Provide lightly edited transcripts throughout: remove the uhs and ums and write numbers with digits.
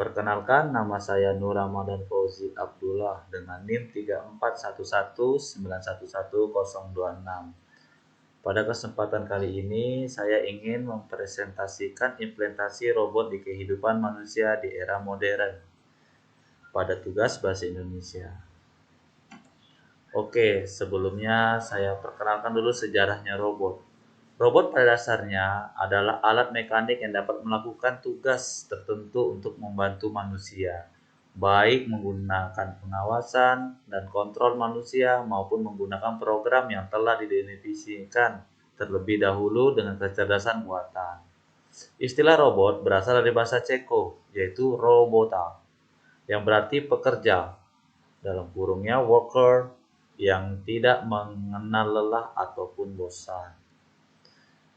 Perkenalkan, nama saya Nur Ramadan Fauzi Abdullah dengan NIM 3411911026. Pada kesempatan kali ini, saya ingin mempresentasikan implementasi robot di kehidupan manusia di era modern pada tugas Bahasa Indonesia. Oke, sebelumnya saya perkenalkan dulu sejarahnya robot. Robot pada dasarnya adalah alat mekanik yang dapat melakukan tugas tertentu untuk membantu manusia, baik menggunakan pengawasan dan kontrol manusia maupun menggunakan program yang telah didefinisikan terlebih dahulu dengan kecerdasan buatan. Istilah robot berasal dari bahasa Ceko, yaitu robota, yang berarti pekerja, dalam kurungnya worker, yang tidak mengenal lelah ataupun bosan.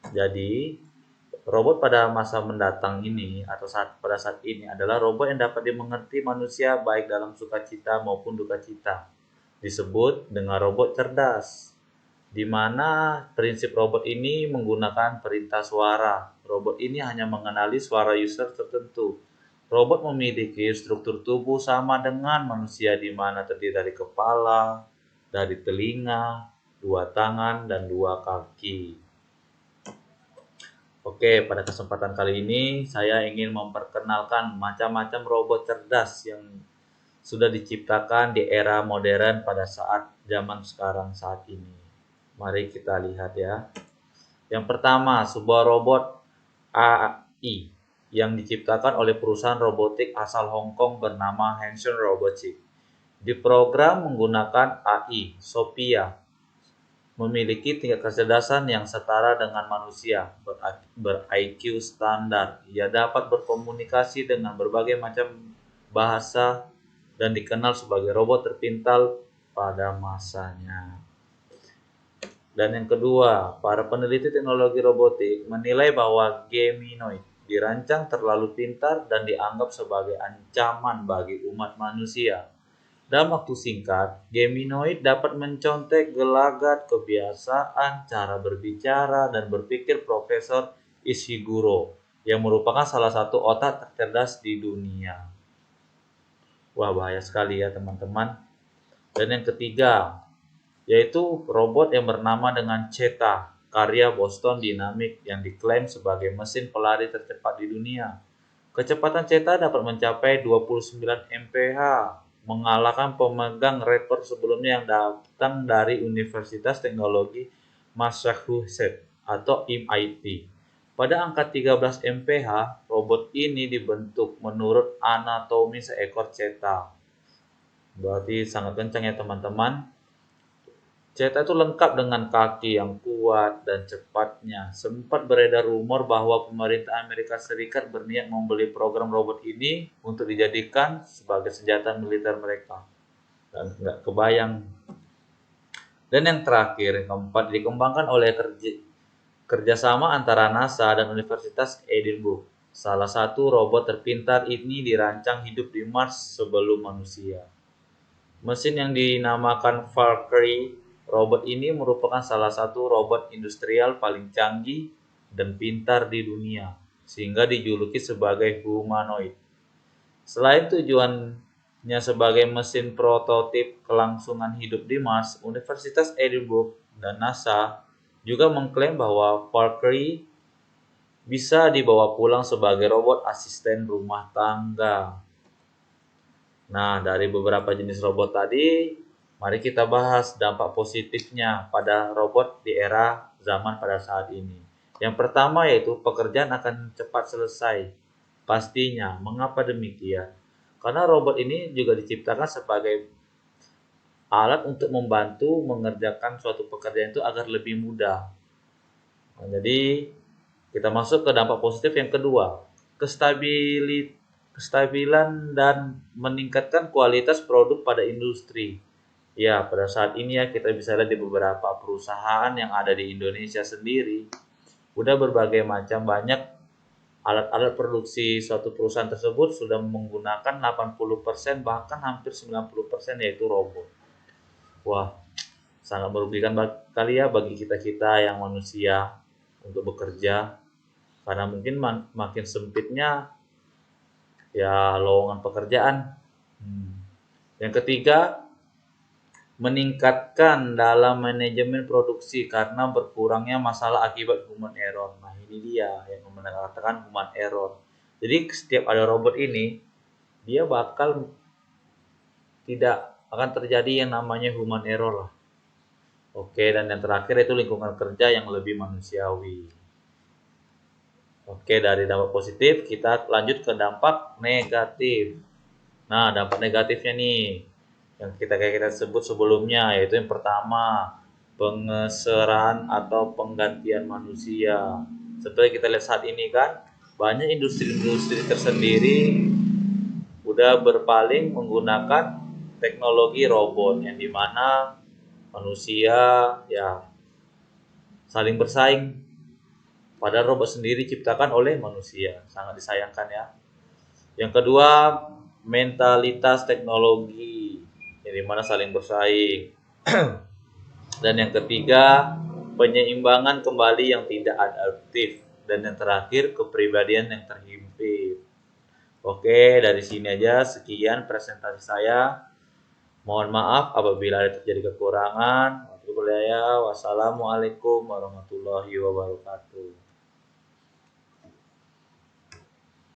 Jadi, robot pada masa mendatang ini atau pada saat ini adalah robot yang dapat dimengerti manusia baik dalam sukacita maupun duka cita. Disebut dengan robot cerdas, di mana prinsip robot ini menggunakan perintah suara. Robot ini hanya mengenali suara user tertentu. Robot memiliki struktur tubuh sama dengan manusia, di mana terdiri dari kepala, dari telinga, 2 tangan, dan 2 kaki. Oke, pada kesempatan kali ini saya ingin memperkenalkan macam-macam robot cerdas yang sudah diciptakan di era modern pada saat zaman sekarang saat ini. Mari kita lihat ya. Yang pertama, sebuah robot AI yang diciptakan oleh perusahaan robotik asal Hong Kong bernama Hanson Robotics. Diprogram menggunakan AI Sophia, memiliki tingkat kecerdasan yang setara dengan manusia, ber-IQ standar. Ia dapat berkomunikasi dengan berbagai macam bahasa dan dikenal sebagai robot terpintar pada masanya. Dan yang kedua, para peneliti teknologi robotik menilai bahwa Geminoid dirancang terlalu pintar dan dianggap sebagai ancaman bagi umat manusia. Dalam waktu singkat, Geminoid dapat mencontek gelagat kebiasaan, cara berbicara, dan berpikir Profesor Ishiguro, yang merupakan salah satu otak tercerdas di dunia. Wah, bahaya sekali ya teman-teman. Dan yang ketiga, yaitu robot yang bernama dengan Cheetah, karya Boston Dynamics yang diklaim sebagai mesin pelari tercepat di dunia. Kecepatan Cheetah dapat mencapai 29 mph, mengalahkan pemegang rekor sebelumnya yang datang dari Universitas Teknologi Massachusetts atau MIT. Pada angka 13 mph, robot ini dibentuk menurut anatomi seekor cheetah. Berarti sangat kencang ya teman-teman. Cheetah itu lengkap dengan kaki yang kuat dan cepatnya. Sempat beredar rumor bahwa pemerintah Amerika Serikat berniat membeli program robot ini untuk dijadikan sebagai senjata militer mereka. Dan nggak kebayang. Dan yang terakhir, yang keempat, dikembangkan oleh kerjasama antara NASA dan Universitas Edinburgh. Salah satu robot terpintar ini dirancang hidup di Mars sebelum manusia. Mesin yang dinamakan Valkyrie, robot ini merupakan salah satu robot industrial paling canggih dan pintar di dunia, sehingga dijuluki sebagai humanoid. Selain tujuannya sebagai mesin prototip kelangsungan hidup di Mars, Universitas Edinburgh dan NASA juga mengklaim bahwa Valkyrie bisa dibawa pulang sebagai robot asisten rumah tangga. Nah, dari beberapa jenis robot tadi, mari kita bahas dampak positifnya pada robot di era zaman pada saat ini. Yang pertama yaitu pekerjaan akan cepat selesai. Pastinya, mengapa demikian? Karena robot ini juga diciptakan sebagai alat untuk membantu mengerjakan suatu pekerjaan itu agar lebih mudah. Nah, jadi, kita masuk ke dampak positif yang kedua. Kestabilan dan meningkatkan kualitas produk pada industri. Ya, pada saat ini ya kita bisa lihat di beberapa perusahaan yang ada di Indonesia sendiri, udah berbagai macam banyak alat-alat produksi suatu perusahaan tersebut sudah menggunakan 80% bahkan hampir 90% yaitu robot. Wah, sangat merugikan kali ya bagi kita-kita yang manusia untuk bekerja, karena mungkin makin sempitnya ya lowongan pekerjaan. Yang ketiga, meningkatkan dalam manajemen produksi karena berkurangnya masalah akibat human error. Nah, ini dia yang mengatakan human error. Jadi setiap ada robot ini, dia bakal tidak akan terjadi yang namanya human error lah. Oke, dan yang terakhir itu lingkungan kerja yang lebih manusiawi. Oke, dari dampak positif kita lanjut ke dampak negatif. Nah, dampak negatifnya nih yang kita sebut sebelumnya, yaitu yang pertama, pengeseran atau penggantian manusia. Seperti kita lihat saat ini kan, banyak industri-industri tersendiri udah berpaling menggunakan teknologi robot yang dimana manusia ya saling bersaing. Padahal robot sendiri diciptakan oleh manusia, sangat disayangkan ya. Yang kedua, mentalitas teknologi yang dimana saling bersaing. Dan yang ketiga, penyeimbangan kembali yang tidak adaptif. Dan yang terakhir, kepribadian yang terhimpit. Oke, dari sini aja sekian presentasi saya. Mohon maaf apabila ada terjadi kekurangan. Wassalamualaikum warahmatullahi wabarakatuh.